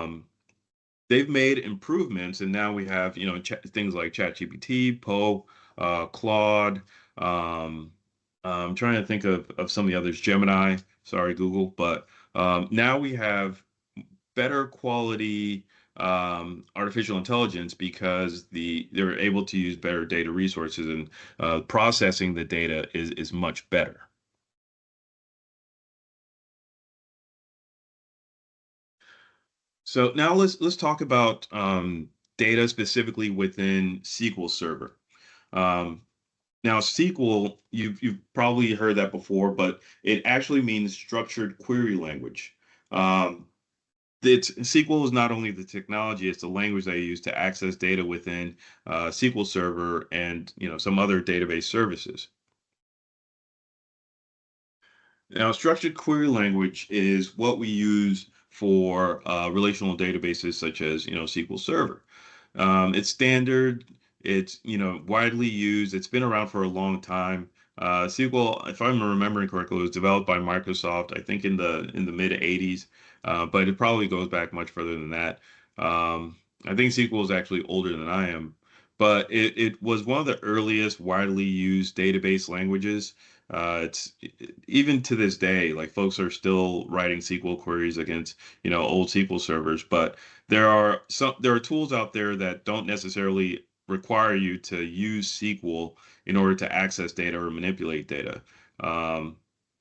Um, they've made improvements, and now we have things like ChatGPT, Poe, Claude. Um, I'm trying to think of some of the others. Gemini, sorry, Google, but now we have better quality artificial intelligence because they're able to use better data resources, and processing the data is much better. So now let's talk about data specifically within SQL Server. Um, Now, SQL, you've probably heard that before, but it actually means structured query language. Um, SQL is not only the technology; it's the language they use to access data within SQL Server and some other database services. Now, structured query language is what we use for relational databases such as SQL Server. It's standard. It's widely used. It's been around for a long time. SQL, if I'm remembering correctly, was developed by Microsoft, I think in the mid '80s, but it probably goes back much further than that. I think SQL is actually older than I am, but it was one of the earliest widely used database languages. It's even to this day, like folks are still writing SQL queries against old SQL servers, but there are tools out there that don't necessarily require you to use SQL in order to access data or manipulate data. Um,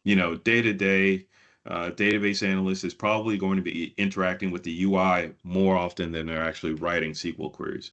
Day to day, database analyst is probably going to be interacting with the UI more often than they're actually writing SQL queries.